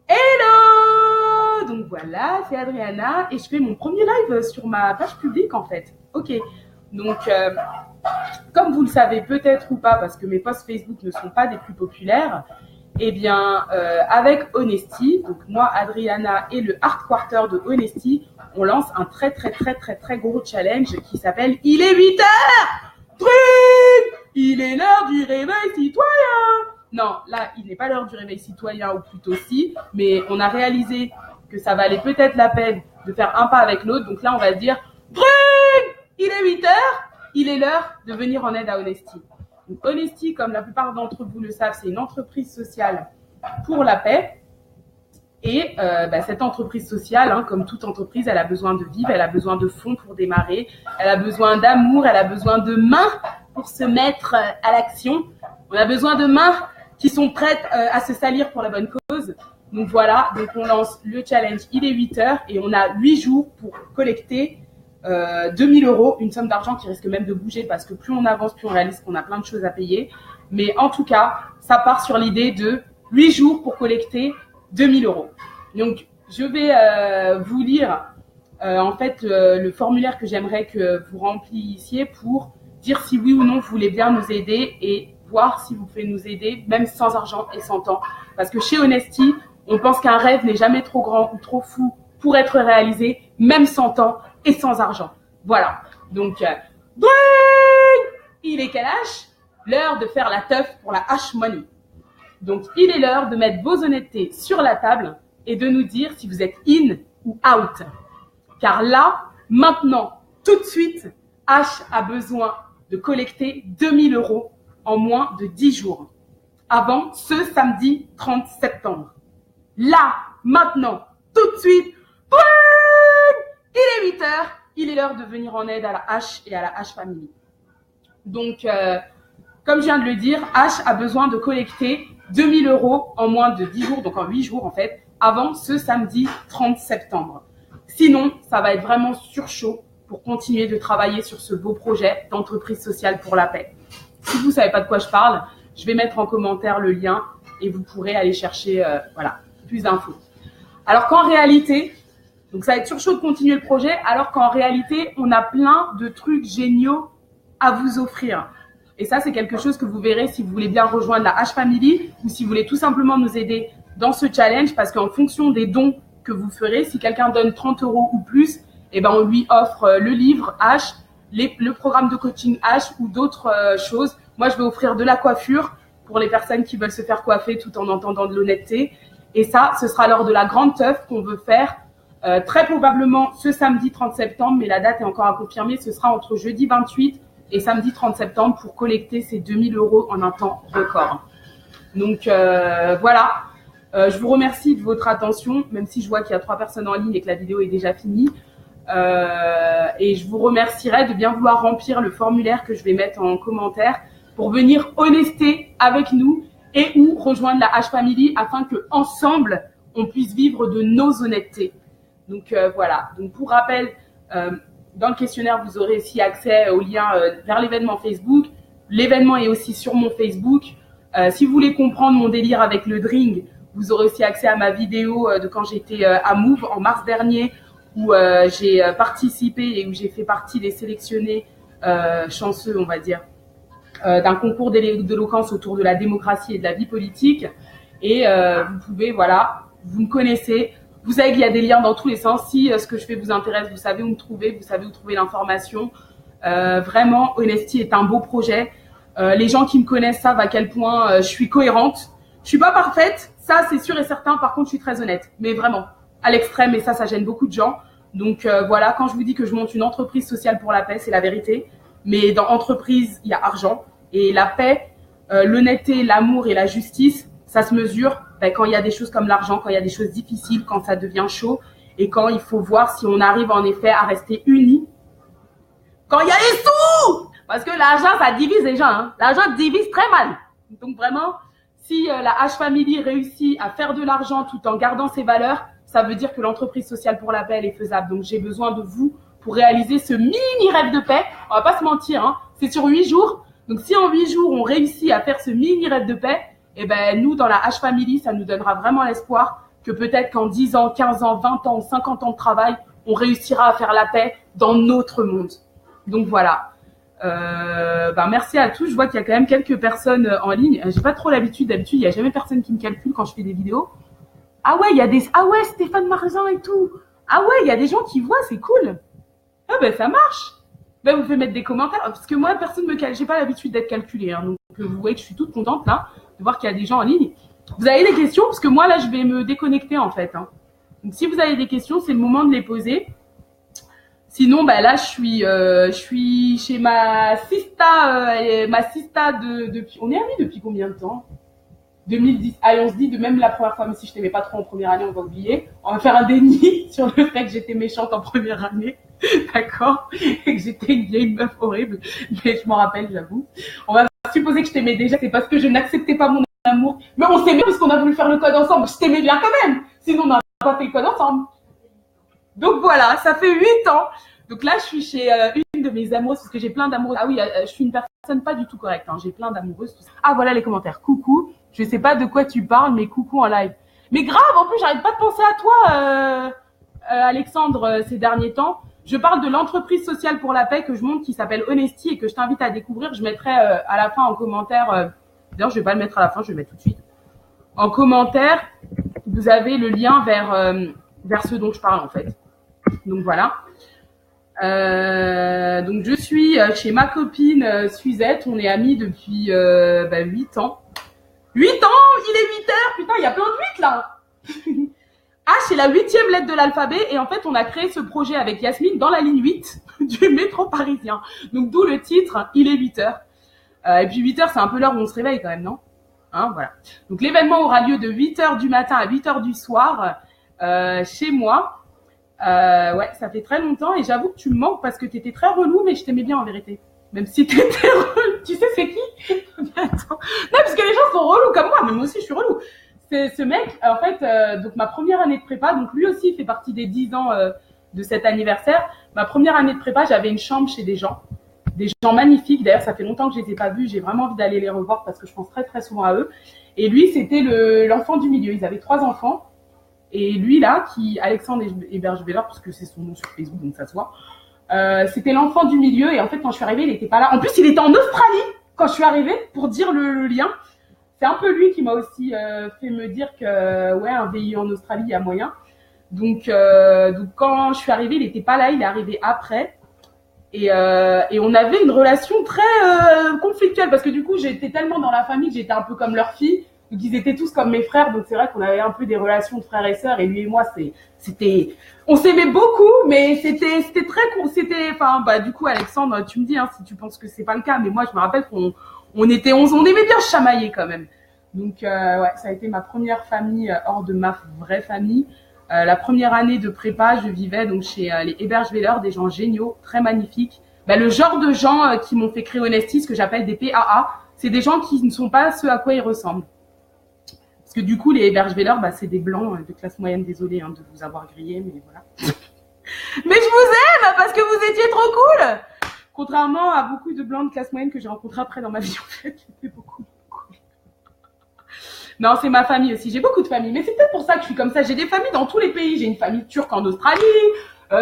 Hello! Donc voilà, c'est Adriana et je fais mon premier live sur ma page publique en fait. Ok, donc comme vous le savez peut-être ou pas parce que mes posts Facebook ne sont pas des plus populaires, eh bien avec Honesty, donc moi Adriana et le Hard Quarter de Honesty, on lance un très gros challenge qui s'appelle Il est 8h! Truc! Il est l'heure du réveil citoyen! Non, là, il n'est pas l'heure du réveil citoyen, ou plutôt si, mais on a réalisé que ça valait peut-être la peine de faire un pas avec l'autre. Donc là, on va se dire, il est 8h, il est l'heure de venir en aide à Honesty. Donc Honesty, comme la plupart d'entre vous le savent, c'est une entreprise sociale pour la paix. Et cette entreprise sociale, comme toute entreprise, elle a besoin de vivre, elle a besoin de fonds pour démarrer, elle a besoin d'amour, elle a besoin de mains pour se mettre à l'action. On a besoin de mains qui sont prêtes à se salir pour la bonne cause. Donc voilà, donc on lance le challenge Il est 8h et on a 8 jours pour collecter 2000 €, une somme d'argent qui risque même de bouger parce que plus on avance, plus on réalise qu'on a plein de choses à payer. Mais en tout cas, ça part sur l'idée de 8 jours pour collecter 2000 €. Donc je vais vous lire le formulaire que j'aimerais que vous remplissiez pour dire si oui ou non vous voulez bien nous aider et voir si vous pouvez nous aider, même sans argent et sans temps. Parce que chez Honesty, on pense qu'un rêve n'est jamais trop grand ou trop fou pour être réalisé, même sans temps et sans argent. Voilà. Donc, il est quelle âge? L'heure de faire la teuf pour la hash money. Donc, il est l'heure de mettre vos honnêtetés sur la table et de nous dire si vous êtes in ou out. Car là, maintenant, tout de suite, H a besoin de collecter 2000 € en moins de 10 jours, avant ce samedi 30 septembre. Là, maintenant, tout de suite, il est 8h, il est l'heure de venir en aide à la H et à la H Family. Donc, comme je viens de le dire, H a besoin de collecter 2000 € en moins de 10 jours, donc en 8 jours en fait, avant ce samedi 30 septembre. Sinon, ça va être vraiment surchaud pour continuer de travailler sur ce beau projet d'entreprise sociale pour la paix. Si vous ne savez pas de quoi je parle, je vais mettre en commentaire le lien et vous pourrez aller chercher plus d'infos. Alors qu'en réalité, donc ça va être surchaud de continuer le projet, alors qu'en réalité, on a plein de trucs géniaux à vous offrir. Et ça, c'est quelque chose que vous verrez si vous voulez bien rejoindre la H Family ou si vous voulez tout simplement nous aider dans ce challenge, parce qu'en fonction des dons que vous ferez, si quelqu'un donne 30 € ou plus, on lui offre le livre H, le programme de coaching H ou d'autres choses. Moi, je vais offrir de la coiffure pour les personnes qui veulent se faire coiffer tout en entendant de l'honnêteté. Et ça, ce sera lors de la grande teuf qu'on veut faire très probablement ce samedi 30 septembre, mais la date est encore à confirmer. Ce sera entre jeudi 28 et samedi 30 septembre pour collecter ces 2000 € en un temps record. Donc voilà, je vous remercie de votre attention, même si je vois qu'il y a 3 personnes en ligne et que la vidéo est déjà finie. Et je vous remercierai de bien vouloir remplir le formulaire que je vais mettre en commentaire pour venir honester avec nous et ou rejoindre la H Family afin que ensemble on puisse vivre de nos honnêtetés. Donc voilà. Donc pour rappel, dans le questionnaire vous aurez aussi accès au lien vers l'événement Facebook. L'événement est aussi sur mon Facebook. Si vous voulez comprendre mon délire avec le drink, vous aurez aussi accès à ma vidéo de quand j'étais à Move en mars dernier, où j'ai participé et où j'ai fait partie des sélectionnés chanceux, on va dire, d'un concours d'éloquence autour de la démocratie et de la vie politique. Et vous pouvez, voilà, vous me connaissez, vous savez qu'il y a des liens dans tous les sens. Si ce que je fais vous intéresse, vous savez où me trouver, vous savez où trouver l'information. Vraiment, Honesty est un beau projet. Les gens qui me connaissent savent à quel point je suis cohérente. Je suis pas parfaite, ça c'est sûr et certain. Par contre, je suis très honnête, mais vraiment à l'extrême, et ça gêne beaucoup de gens. Donc voilà, quand je vous dis que je monte une entreprise sociale pour la paix, c'est la vérité. Mais dans entreprise, il y a argent. Et la paix, l'honnêteté, l'amour et la justice, ça se mesure quand il y a des choses comme l'argent, quand il y a des choses difficiles, quand ça devient chaud, et quand il faut voir si on arrive en effet à rester unis. Quand il y a les sous! Parce que l'argent, ça divise les gens. Hein. L'argent divise très mal. Donc vraiment, si la H Family réussit à faire de l'argent tout en gardant ses valeurs, ça veut dire que l'entreprise sociale pour la paix, elle est faisable. Donc, j'ai besoin de vous pour réaliser ce mini rêve de paix. On va pas se mentir, hein. C'est sur 8 jours. Donc, si en 8 jours, on réussit à faire ce mini rêve de paix, nous, dans la H Family, ça nous donnera vraiment l'espoir que peut-être qu'en 10 ans, 15 ans, 20 ans, 50 ans de travail, on réussira à faire la paix dans notre monde. Donc voilà. Merci à tous. Je vois qu'il y a quand même quelques personnes en ligne. J'ai pas trop l'habitude. D'habitude, il y a jamais personne qui me calcule quand je fais des vidéos. Ah ouais, il y a des. Ah ouais, Stéphane Marzin et tout. Ah ouais, il y a des gens qui voient, c'est cool. Ah ben ça marche. Ben vous pouvez mettre des commentaires parce que moi personne me calcule. J'ai pas l'habitude d'être calculée. Hein, donc vous voyez que je suis toute contente là de voir qu'il y a des gens en ligne. Vous avez des questions parce que moi là je vais me déconnecter en fait. Hein. Donc si vous avez des questions, c'est le moment de les poser. Sinon, là, je suis chez ma sista depuis. On est amis depuis combien de temps 2010. Allez, on se dit de même la première fois, même si je t'aimais pas trop en première année, on va oublier. On va faire un déni sur le fait que j'étais méchante en première année, d'accord, et que j'étais une vieille meuf horrible. Mais je m'en rappelle, j'avoue. On va supposer que je t'aimais déjà, c'est parce que je n'acceptais pas mon amour. Mais on s'aimait parce qu'on a voulu faire le code ensemble. Je t'aimais bien quand même. Sinon, on n'aurait pas fait le code ensemble. Donc voilà, ça fait 8 ans. Donc là, je suis chez une de mes amoureuses parce que j'ai plein d'amoureuses. Ah oui, je suis une personne pas du tout correcte. Hein. J'ai plein d'amoureuses. Ah voilà les commentaires. Coucou. Je sais pas de quoi tu parles, mais coucou en live. Mais grave, en plus, j'arrête pas de penser à toi, Alexandre, ces derniers temps. Je parle de l'entreprise sociale pour la paix que je monte qui s'appelle Honesty et que je t'invite à découvrir. Je mettrai à la fin en commentaire. D'ailleurs, je vais pas le mettre à la fin, je vais le mettre tout de suite. En commentaire, vous avez le lien vers ce dont je parle en fait. Donc voilà. Donc je suis chez ma copine Suzette, on est amis depuis 8 ans. 8 ans, il est 8 heures, putain, il y a plein de 8 là. H c'est la 8e lettre de l'alphabet et en fait on a créé ce projet avec Yasmine dans la ligne 8 du métro parisien. Donc d'où le titre, il est 8 heures. Et puis 8 heures c'est un peu l'heure où on se réveille quand même, non? Hein, voilà. Donc l'événement aura lieu de 8 heures du matin à 8 heures du soir chez moi. Ouais, ça fait très longtemps et j'avoue que tu me manques parce que t'étais très relou, mais je t'aimais bien en vérité. Même si t'étais relou. Tu sais c'est qui? Attends. Non, parce que les gens sont relous comme moi, mais moi aussi je suis relou. C'est ce mec, en fait, donc ma première année de prépa, donc lui aussi fait partie des 10 ans de cet anniversaire. Ma première année de prépa, j'avais une chambre chez des gens magnifiques. D'ailleurs, ça fait longtemps que je les ai pas vus. J'ai vraiment envie d'aller les revoir parce que je pense très très souvent à eux. Et lui, c'était l'enfant du milieu. Ils avaient 3 enfants. Et lui là, Alexandre Héberge-Veller, parce que c'est son nom sur Facebook, donc ça se voit. C'était l'enfant du milieu et en fait quand je suis arrivée, il était pas là. En plus, il était en Australie quand je suis arrivée pour dire le lien. C'est un peu lui qui m'a aussi fait me dire que ouais, un VI en Australie, il y a moyen. Donc quand je suis arrivée, il était pas là, il est arrivé après. Et on avait une relation très conflictuelle parce que du coup, j'étais tellement dans la famille que j'étais un peu comme leur fille. Donc ils étaient tous comme mes frères, donc c'est vrai qu'on avait un peu des relations de frères et sœurs. Et lui et moi, on s'aimait beaucoup, mais c'était du coup Alexandre, tu me dis si tu penses que c'est pas le cas, mais moi je me rappelle qu'on aimait bien chamailler quand même. Donc ouais, ça a été ma première famille hors de ma vraie famille. La première année de prépa, je vivais donc chez les Héberge-Veller, des gens géniaux, très magnifiques. Le genre de gens qui m'ont fait créer Honesty, ce que j'appelle des PAA, c'est des gens qui ne sont pas ceux à quoi ils ressemblent. Parce que du coup, les Héberge-Veller, c'est des blancs de classe moyenne. Désolée de vous avoir grillé, mais voilà. Mais je vous aime parce que vous étiez trop cool. Contrairement à beaucoup de blancs de classe moyenne que j'ai rencontrés après dans ma vie, en fait, qui étaient beaucoup cool. Non, c'est ma famille aussi. J'ai beaucoup de familles, mais c'est peut-être pour ça que je suis comme ça. J'ai des familles dans tous les pays. J'ai une famille turque en Australie.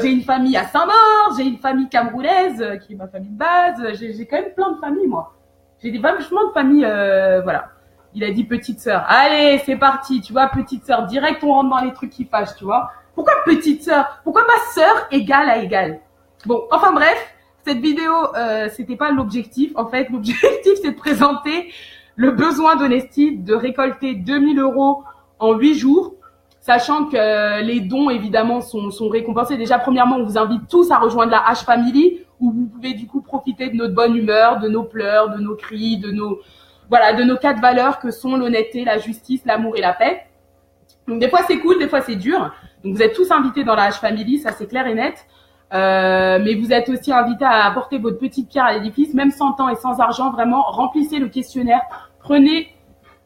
J'ai une famille à Saint-Maur. J'ai une famille camerounaise qui est ma famille de base. J'ai quand même plein de familles, moi. J'ai vachement de familles, voilà. Il a dit petite sœur. Allez, c'est parti. Tu vois, petite sœur. Direct, on rentre dans les trucs qui fâchent, tu vois. Pourquoi petite sœur? Pourquoi pas sœur égale à égale? Bon, enfin bref, cette vidéo, c'était pas l'objectif. En fait, l'objectif, c'est de présenter le besoin d'Honesty de récolter 2000 € en 8 jours. Sachant que les dons, évidemment, sont récompensés. Déjà, premièrement, on vous invite tous à rejoindre la H Family, où vous pouvez du coup profiter de notre bonne humeur, de nos pleurs, de nos cris, de nos 4 valeurs que sont l'honnêteté, la justice, l'amour et la paix. Donc des fois c'est cool, des fois c'est dur. Donc vous êtes tous invités dans la H Family, ça c'est clair et net. Mais vous êtes aussi invités à apporter votre petite pierre à l'édifice, même sans temps et sans argent. Vraiment, remplissez le questionnaire. Prenez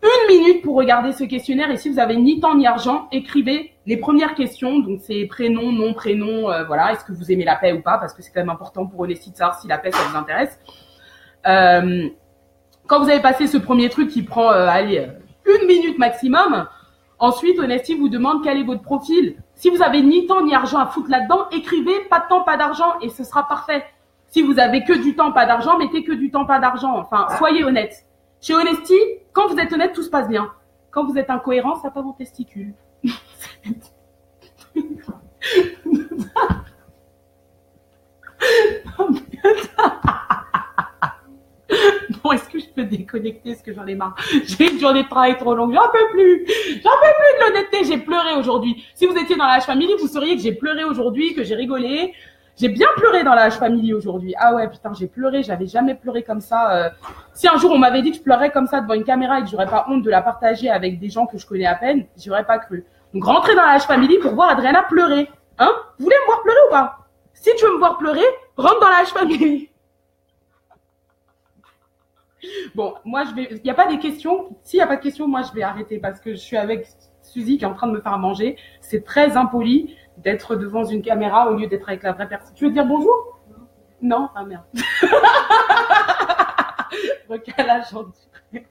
1 minute pour regarder ce questionnaire et si vous avez ni temps ni argent, écrivez les premières questions. Donc c'est prénom, nom, prénom, voilà. Est-ce que vous aimez la paix ou pas? Parce que c'est quand même important pour Honesty de savoir si la paix ça vous intéresse. Quand vous avez passé ce premier truc qui prend 1 minute maximum, Ensuite, Honesty vous demande quel est votre profil. Si vous avez ni temps ni argent à foutre là-dedans, écrivez pas de temps, pas d'argent et ce sera parfait. Si vous avez que du temps, pas d'argent, mettez que du temps, pas d'argent. Enfin, soyez honnête. Chez Honesty, quand vous êtes honnête, tout se passe bien. Quand vous êtes incohérent, ça pas vos testicules. Bon, est-ce que je peux déconnecter? Est-ce que j'en ai marre? J'ai une journée de travail trop longue. J'en peux plus. J'en peux plus de l'honnêteté. J'ai pleuré aujourd'hui. Si vous étiez dans la H-Family, vous sauriez que j'ai pleuré aujourd'hui, que j'ai rigolé. J'ai bien pleuré dans la H-Family aujourd'hui. Ah ouais, putain, j'ai pleuré. J'avais jamais pleuré comme ça. Si un jour on m'avait dit que je pleurais comme ça devant une caméra et que j'aurais pas honte de la partager avec des gens que je connais à peine, j'y aurais pas cru. Donc, rentrez dans la H-Family pour voir Adriana pleurer. Hein? Vous voulez me voir pleurer ou pas? Si tu veux me voir pleurer, rentre dans la H-Family. Bon, moi, il n'y a pas des questions. S'il n'y a pas de questions, moi, je vais arrêter parce que je suis avec Suzy qui est en train de me faire manger. C'est très impoli d'être devant une caméra au lieu d'être avec la vraie personne. Tu veux dire bonjour? Non? Ah merde. Recalage en direct.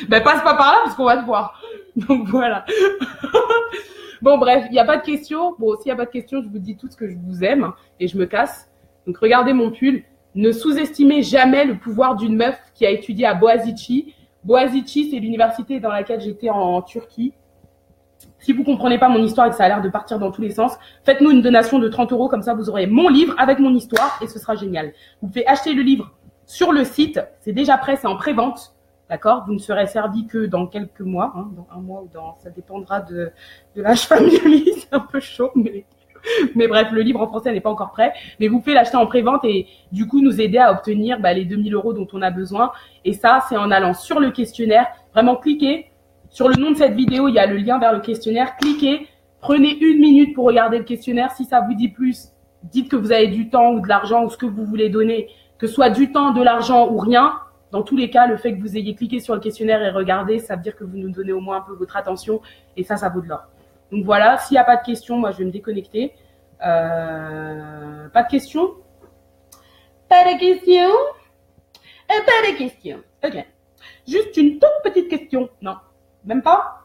Ben, passe pas par là parce qu'on va te voir. Donc, voilà. Bon, bref, il n'y a pas de questions. Bon, s'il n'y a pas de questions, je vous dis tout ce que je vous aime et je me casse. Donc, regardez mon pull. Ne sous-estimez jamais le pouvoir d'une meuf qui a étudié à Boğaziçi. Boğaziçi, c'est l'université dans laquelle j'étais en Turquie. Si vous comprenez pas mon histoire et que ça a l'air de partir dans tous les sens, faites-nous une donation de 30 €. Comme ça, vous aurez mon livre avec mon histoire et ce sera génial. Vous pouvez acheter le livre sur le site. C'est déjà prêt, c'est en pré-vente. D'accord? Vous ne serez servi que dans quelques mois, hein, dans un mois ou dans, ça dépendra de l'âge familial. C'est un peu chaud, mais bref, le livre en français n'est pas encore prêt. Mais vous pouvez l'acheter en pré-vente et du coup nous aider à obtenir les 2000 € dont on a besoin. Et ça, c'est en allant sur le questionnaire. Vraiment, cliquez sur le nom de cette vidéo. Il y a le lien vers le questionnaire. Cliquez. Prenez 1 minute pour regarder le questionnaire. Si ça vous dit plus, dites que vous avez du temps ou de l'argent ou ce que vous voulez donner. Que ce soit du temps, de l'argent ou rien. Dans tous les cas, le fait que vous ayez cliqué sur le questionnaire et regardé, ça veut dire que vous nous donnez au moins un peu votre attention. Et ça vaut de l'or. Donc voilà, s'il n'y a pas de questions, moi je vais me déconnecter. Pas de questions? Pas de questions? Pas de questions. Ok. Juste une toute petite question. Non, même pas.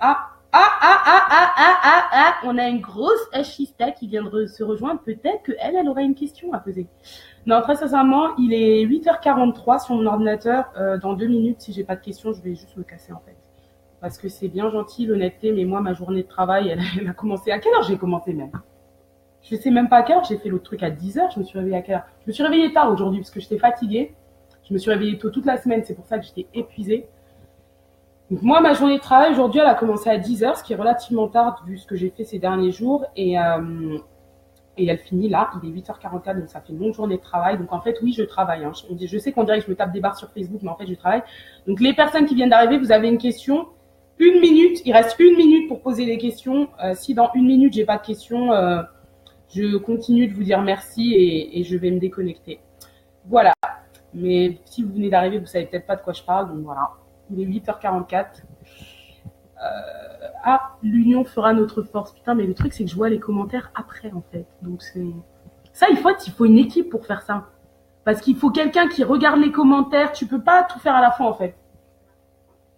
On a une grosse Ashista qui vient de se rejoindre. Peut-être qu'elle aurait une question à poser. Non, très sincèrement, il est 8h43 sur mon ordinateur. Dans 2 minutes, si j'ai pas de questions, je vais juste me casser en fait. Parce que c'est bien gentil l'honnêteté, mais moi, ma journée de travail, elle a commencé. À quelle heure j'ai commencé même? Je sais même pas à quelle heure j'ai fait l'autre truc à 10h. Je me suis réveillée à quelle heure? Je me suis réveillée tard aujourd'hui parce que j'étais fatiguée. Je me suis réveillée tôt toute la semaine, c'est pour ça que j'étais épuisée. Donc moi, ma journée de travail aujourd'hui, elle a commencé à 10h, ce qui est relativement tard vu ce que j'ai fait ces derniers jours. Et elle finit là, il est 8h44, donc ça fait une longue journée de travail. Donc en fait, oui, je travaille. Hein. Je sais qu'on dirait que je me tape des barres sur Facebook, mais en fait, je travaille. Donc les personnes qui viennent d'arriver, vous avez une question. 1 minute, il reste 1 minute pour poser les questions. Si dans 1 minute, j'ai pas de questions, je continue de vous dire merci et je vais me déconnecter. Voilà. Mais si vous venez d'arriver, vous savez peut-être pas de quoi je parle, donc voilà. Il est 8h44. L'union fera notre force. Putain, mais le truc, c'est que je vois les commentaires après, en fait. Donc, c'est... Ça, il faut une équipe pour faire ça. Parce qu'il faut quelqu'un qui regarde les commentaires. Tu peux pas tout faire à la fois, en fait.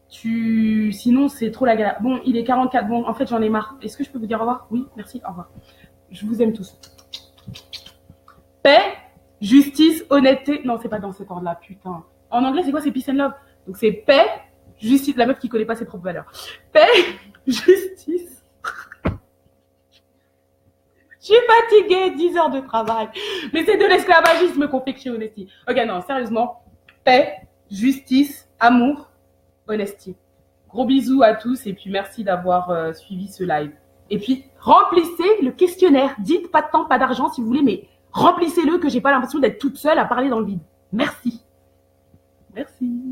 Sinon, c'est trop la galère. Bon, il est 44. Bon, en fait, j'en ai marre. Est-ce que je peux vous dire au revoir? Oui, merci, au revoir. Je vous aime tous. Paix, justice, honnêteté. Non, c'est pas dans cet ordre-là, putain. En anglais, c'est quoi? C'est peace and love. Donc, c'est paix, justice. La meuf qui connaît pas ses propres valeurs. Paix, justice. Je suis fatiguée, 10 heures de travail. Mais c'est de l'esclavagisme qu'on fait chez Honesty. Ok, non, sérieusement. Paix, justice, amour, Honesty. Gros bisous à tous et puis merci d'avoir suivi ce live. Et puis, remplissez le questionnaire. Dites pas de temps, pas d'argent si vous voulez, mais remplissez-le que j'ai pas l'impression d'être toute seule à parler dans le vide. Merci. Merci.